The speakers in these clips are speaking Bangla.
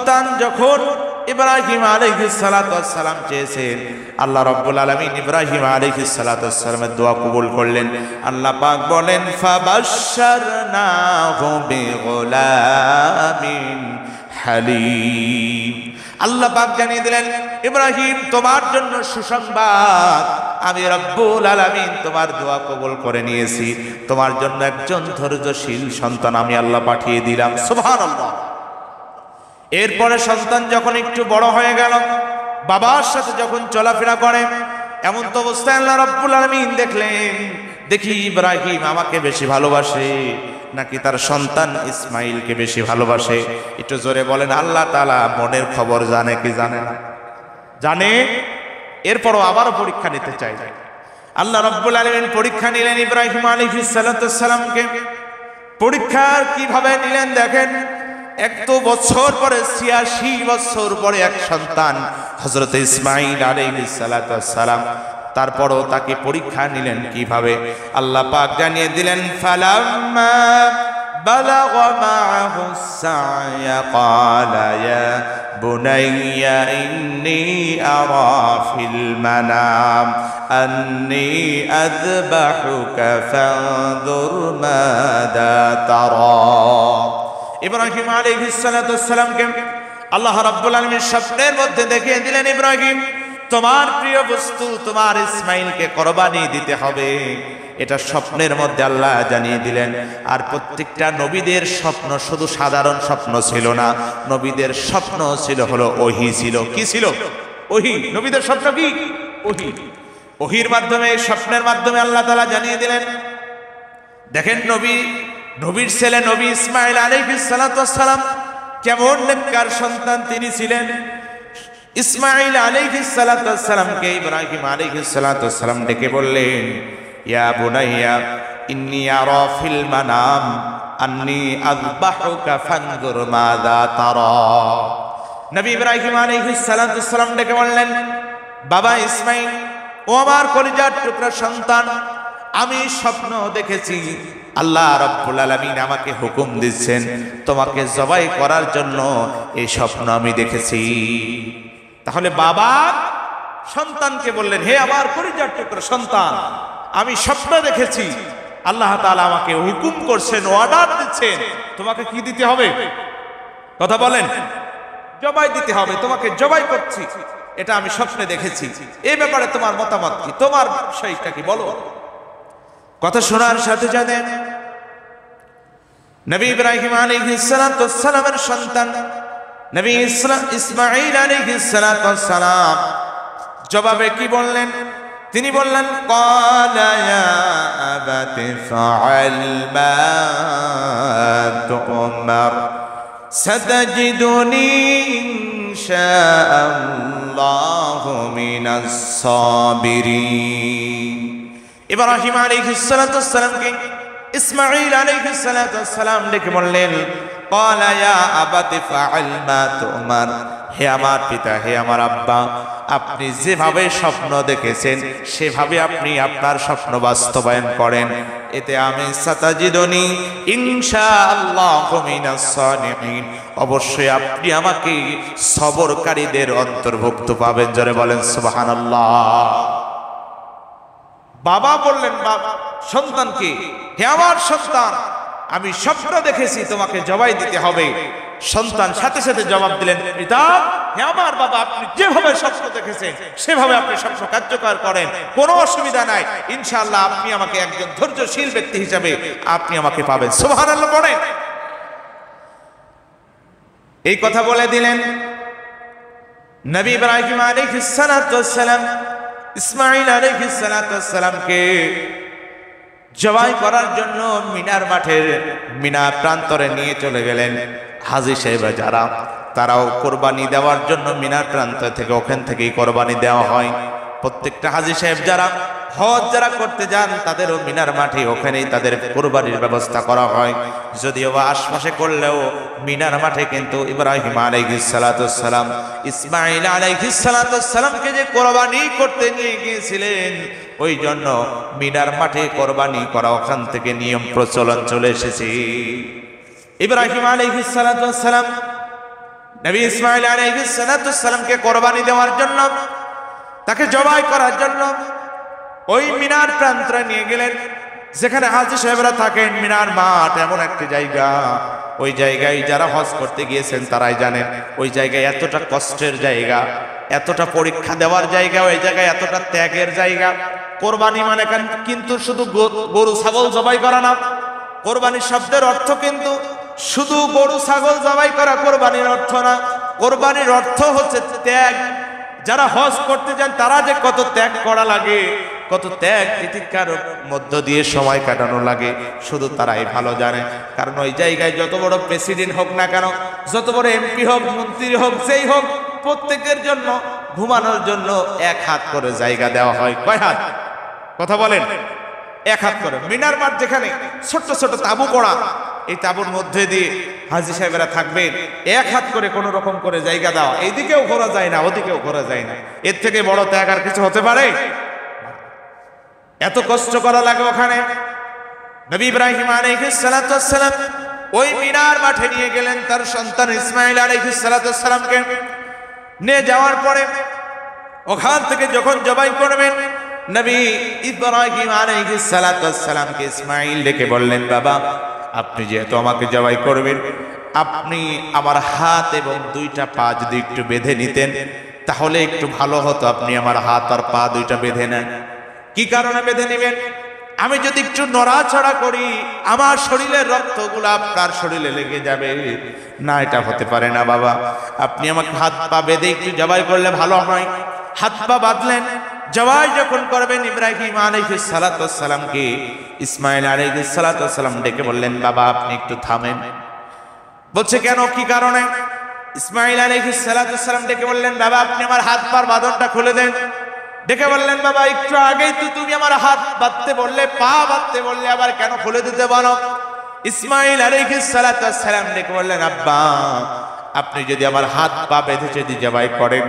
সন্তান যখন ইব্রাহিম আলাইহিস সালাতু ওয়াস সালাম চেয়েছেন, আল্লাহ রাব্বুল আলামিন ইব্রাহিম আলাইহিস সালাতু ওয়াস সালামের দোয়া কবুল করলেন। আল্লাহ পাক বলেন ফাবাশশারনাহু বিগুলামিন হালিম। আল্লাহ পাক জানিয়ে দিলেন, ইব্রাহিম তোমার জন্য সুসংবাদ, আমি রব্বুল আলামিন তোমার দোয়া কবুল করে নিয়েছি, তোমার জন্য একজন ধৈর্যশীল সন্তান আমি আল্লাহ পাঠিয়ে দিলাম। সুবহানাল্লাহ। এরপরে সন্তান যখন একটু বড় হয়ে গেল, বাবার সাথে যখন চলাফেরা করে, এমন তো অবস্থায় আল্লাহ রব্বুল আলামিন দেখলেন, দেখি ইব্রাহিম আমাকে বেশি ভালোবাসে নাকি তার সন্তান ইসমাইলকে বেশি ভালোবাসে। একটু জোরে বলেন, আল্লাহ তাআলা মনের খবর জানে কি জানে না? জানে। এরপরও আবারও পরীক্ষা নিতে চাই। আল্লাহ রব্বুল আলামিন পরীক্ষা নিলেন ইব্রাহিম আলাইহিস সালাতু ওয়াস সালামকে। পরীক্ষা কিভাবে নিলেন দেখেন। 100 বছর পরে, 86 বছর পরে এক সন্তান হযরত ইসমাইল আলাইহিস সালাতু ওয়াস সালাম, তারপরও তাকে পরীক্ষা নিলেন কিভাবে আল্লাহ পাক জানিয়ে দিলেন, ফালাম্মা বালাগা মা'হুস সা'য়া ক্বালা ইয়া বুনাইয়া ইন্নী আরা ফিল মানাম আন্নী আযবাহুকা ফানজুর মাযা তারা। ইব্রাহিম আলাইহিস সালাতু ওয়াস সালামকে আল্লাহ রাব্বুল আলামিন স্বপ্নের মধ্যে দেখিয়ে দিলেন, ইব্রাহিম তোমার প্রিয় বস্তু তোমার ইসমাইলকে কুরবানি দিতে হবে। এটা স্বপ্নের মধ্যে আল্লাহ জানিয়ে দিলেন। আর প্রত্যেকটা নবীদের স্বপ্ন শুধু সাধারণ স্বপ্ন ছিল না, নবীদের স্বপ্ন ছিল হলো ওহী ছিল। কি ছিল? ওহী। নবীদের স্বপ্ন কি? ওহী। ওহীর মাধ্যমে, স্বপ্নের মাধ্যমে আল্লাহ তাআলা জানিয়ে দিলেন। দেখেন নবীর ছেলে নবী ইসমাইল আলাইহিস সালাতু ওয়াস সালাম কেমন নেককার সন্তান তিনি ছিলেন। ইসমাইল আলাইহিস সালাতু ওয়াস সালামকে ইব্রাহিম আলাইহিস সালাতু ওয়াস সালাম ডেকে বললেন, ইয়া বুনাইয়া ইন্নী আরা ফিল মানাম আন্নী আযবাহুকা ফানজুর মাযা তারা। নবী ইব্রাহিম আলাইহিস সালাতু ওয়াস সালাম ডেকে বললেন, বাবা ইসমাইল, ও আমার কলিজার টুকরা সন্তান, আমি স্বপ্ন দেখেছি, আল্লাহ রাব্বুল আলামিন আমাকে হুকুম দিচ্ছেন তোমাকে জবাই করার জন্য। এই স্বপ্ন আমি দেখেছি। তাহলে বাবা সন্তানকে বললেন, হে আমার কলিজার টুকরা সন্তান, আমি স্বপ্ন দেখেছি, আল্লাহ তাআলা আমাকে হুকুম করছেন, অর্ডার দিচ্ছেন, তোমাকে কি দিতে হবে? কথা বলেন। জবাই দিতে হবে, তোমাকে জবাই করছি, এটা আমি স্বপ্নে দেখেছি। এই ব্যাপারে তোমার মতামত কি? তোমার বিষয়টা কি বলো? কথা শোনার সাথে সাথে নবী ইব্রাহিম আলাইহিস সালাতু ওয়াস সালামের সন্তান নবী ইসমাঈল আলাইহিস সালাতু ওয়াস সালাম জবাবে কি বললেন? তিনি বললেন, ক্বালা ইয়া আবাতি ফাআল মা তু'মার সাতাজিদুনি ইনশাআল্লাহু মিনাস সাবিরিন। ইব্রাহিম আলাইহিস সালাতু ওয়াস সালামকে ইসমাঈল আলাইহিস সালাতু ওয়াস সালাম ডেকে বললেন, ক্বালা ইয়া আবাতি ফাআল মা তু'মার, হে আমার পিতা, হে আমার আব্বা, আপনি যেভাবে স্বপ্ন দেখেছেন সেভাবে আপনি আপনার স্বপ্ন বাস্তবায়ন করেন। এতে আমি সাতাজিদুনি ইনশাআল্লাহু মিনাস সালিহিন, অবশ্যই আপনি আমাকে সবরকারীদের অন্তর্ভুক্ত পাবেন। জোরে বলেন সুবহানাল্লাহ। বাবা বললেন বাবা সন্তানকে, হে আমার সন্তান, আমি স্বপ্ন দেখেছি তোমাকে জবাই দিতে হবে। সন্তান সাথে সাথে জবাব দিলেন, পিতা, হে আমার বাবা, আপনি যেভাবে স্বপ্ন দেখেছেন সেভাবে আপনি স্বপ্ন কার্যকর করেন, কোনো অসুবিধা নাই, ইনশাআল্লাহ আপনি আমাকে একজন ধৈর্যশীল ব্যক্তি হিসাবে আপনি আমাকে পাবেন। সুবহানাল্লাহ পড়েন। এই কথা বলে দিলেন নবী ইব্রাহিম আলাইহিস সালাতু ওয়াস সালাম ইসমাঈল আলাইহিস সালাতু ওয়াস সালামকে জবাই করার জন্য মিনার মাঠের মিনা প্রান্তরে নিয়ে চলে গেলেন। হাজী সাহেব যারা, তারাও কোরবানি দেওয়ার জন্য মিনার প্রান্ত থেকে, ওখান থেকেই কোরবানি দেওয়া হয়। প্রত্যেকটা হাজী সাহেব যারা হজ যারা করতে যান তাদেরও মিনার মাঠে ওখানেই তাদের কোরবানির ব্যবস্থা করা হয়। যদিও বা আশপাশে করলেও মিনার মাঠে কিন্তু ইব্রাহিম আলাইহিস সালাতু ওয়াস সালাম ইসমাঈল আলাইহিস সালাতু ওয়াস সালামকে যে কোরবানি করতে নিয়ে গিয়েছিলেন, ওই জন্য মিনার মাঠে কোরবানি করা ওখান থেকে নিয়ম প্রচলন চলে এসেছে। ইব্রাহিম আলাইহিস সালাতু ওয়াস সালাম নবী ইসমাঈল আলাইহিস সালামকে কোরবানি দেওয়ার জন্য, তাকে জবাই করার জন্য ওই মিনার প্রান্তরে নিয়ে গেলেন, যেখানে হাজী সাহেবরা থাকেন। মিনার মাঠ এমন একটি জায়গা, ওই জায়গায় যারা হজ করতে গিয়েছেন তারাই জানেন ওই জায়গায় এতটা কষ্টের জায়গা, এতটা পরীক্ষা দেওয়ার জায়গা, ওই জায়গায় এতটা ত্যাগের জায়গা। কোরবানি মানে কিন্তু শুধু গরু ছাগল জবাই করা না। কোরবানির শব্দের অর্থ কিন্তু শুধু গরু ছাগল জবাই করা কোরবানির অর্থ না। কোরবানির অর্থ হচ্ছে ত্যাগ। যারা হজ করতে যান তারা যে কত ত্যাগ করা লাগে, কত ত্যাগ তিতিক্ষার মধ্য দিয়ে সময় কাটানো লাগে, শুধু তারাই ভালো জানে। কারণ ওই জায়গায় যত বড় প্রেসিডেন্ট হোক না কেন, যত বড় এমপি হোক, মন্ত্রী হোক, যেই হোক, প্রত্যেকের জন্য ঘুমানোর জন্য এক হাত করে জায়গা দেওয়া হয়। কয় হাত? কথা বলেন। এক হাত করে। মিনার মাঠ যেখানে ছোট্ট ছোট তাঁবু করা, এই তাঁবুর মধ্যে দিয়ে হাজী সাহেবেরা থাকবেন, এক হাত করে কোন রকম করে জায়গা দেওয়া। এইদিকেও ঘোরা যায় না, ওদিকেও ঘোরা যায় না। এর থেকে বড় ত্যাগ আর কিছু হতে পারে? এত কষ্ট করা লাগে ওখানে। নবী ইব্রাহিম আলাইহিস সালাম ওই মিনার মাঠে নিয়ে গেলেন তার সন্তান ইসমাঈল আলাইহিস সালামকে। নিয়ে যাওয়ার পরে ওখান থেকে যখন জবাই করবেন, নবী ইব্রাহিম আলাইহিস সালামকে ইসমাঈল ডেকে বললেন, বাবা আপনি যেহেতু আমাকে জবাই করবেন, আপনি আমার হাত এবং দুইটা পা যদি একটু বেঁধে নিতেন তাহলে একটু ভালো হতো। আপনি আমার হাত আর পা দুইটা বেঁধে নেন। কি কারণে বেঁধে নেবেন? আমি যদি একটু নড়াচড়া করি আমার শরীরের রক্তগুলো আপনার শরীরে লেগে যাবে। না, এটা হতে পারে না বাবা, আপনি আমাকে হাত পা বেঁধে একটু জবাই করলে ভালো হয়। হাত পা বাঁধলেন। জবাই যখন করবেন, ইব্রাহিম আলাইহিস সালামকে ইসমাঈল আলাইহিস সালাম ডেকে বললেন, বাবা আপনি একটু থামেন। বলছে কেন, কি কারণে? ইসমাঈল আলাইহিস সালাম ডেকে বললেন, বাবা আপনি আমার হাত পার বাঁধনটা খুলে দেন। ডেকে বললেন, বাবা একটু আগেই তো তুমি আমার হাত বাঁধতে বললে, পা বাঁধতে বললে, আবার কেন খুলে দিতে বলো? ইসমাঈল আলাইহিস সালাম ডেকে বললেন, আব্বা আপনি যদি আমার হাত পা বেঁধে যদি জবাই করেন,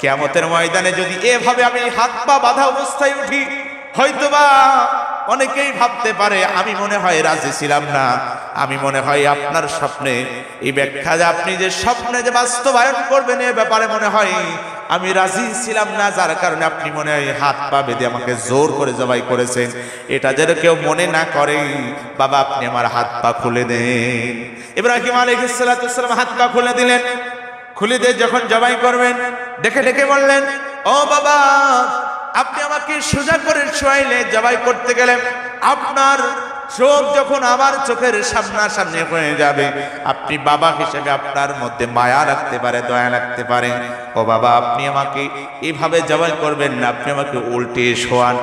কিয়ামতের ময়দানে যদি এভাবে আমি হাত পা বাঁধা অবস্থায় উঠি, হয়তোবা অনেকেই ভাবতে পারে আমি মনে হয় রাজি ছিলাম না। আমি মনে হয় আপনার স্বপ্নে এই ব্যাখ্যা যে আপনি যে স্বপ্নে যে বাস্তবায়ন করবেন এ ব্যাপারে মনে হয় আমি রাজি ছিলাম না, যার কারণে আপনি মনে হয় হাত পা বেঁধে আমাকে জোর করে জবাই করেছেন। এটা যেন কেউ মনে না করে, বাবা আপনি আমার হাত পা খুলে দেন। ইব্রাহিম আলাইহিস সালাম হাত পা খুলে দিলেন। খুলে দিয়ে যখন জবাই করবেন, ডেকে ডেকে বললেন, ও বাবা আপনি আমাকে সোজা করে শোয়াইলে জবাই করতে গেলেন, আপনার চোখ যখন আমার চোখের সামনাসামনি হয়ে যাবে, আপনি বাবা হিসেবে আপনার মধ্যে মায়া রাখতে পারে, দয়া রাখতে পারে। ও বাবা আপনি আমাকে এইভাবে জবাই করবেন না, আপনি আমাকে উল্টে শোয়ান,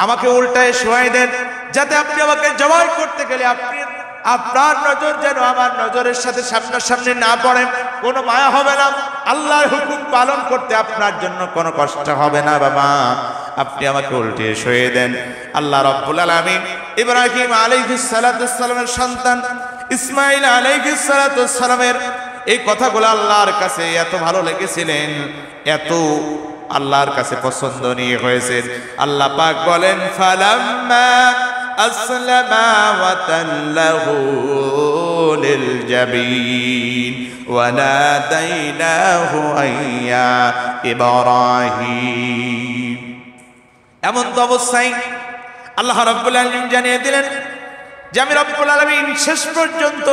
আমাকে উল্টায় শোয়াই দেন, যাতে আপনি আমাকে জবাই করতে গেলে আপনার নজর যেন আমার নজরের সাথে সামনাসামনি না পড়ে, কোনো মায়া হবে না, আল্লাহর হুকুম পালন করতে আপনার জন্য কোনো কষ্ট হবে না। বাবা আপনি আমাকে উল্টে শুয়ে দেন। আল্লাহ রাব্বুল আলামিন ইব্রাহিম আলাইহিস সালামের সন্তান ইসমাঈল আলাইহিস সালামের এই কথাগুলো আল্লাহর কাছে এত ভালো লেগেছিলেন, এত আল্লাহর কাছে পছন্দনীয় হয়েছে। আল্লাহ পাক বলেন, ফালাম্মা আসলামা ওয়া তাল্লাহু লিল জাবিন ওয়া নাদাইনাহু আইয়া ইব্রাহিম। এমন তো অবস্থায় আল্লাহ রাব্বুল আলামিন জানিয়ে দিলেন যে আমি রব্বুল আলামিন শেষ পর্যন্ত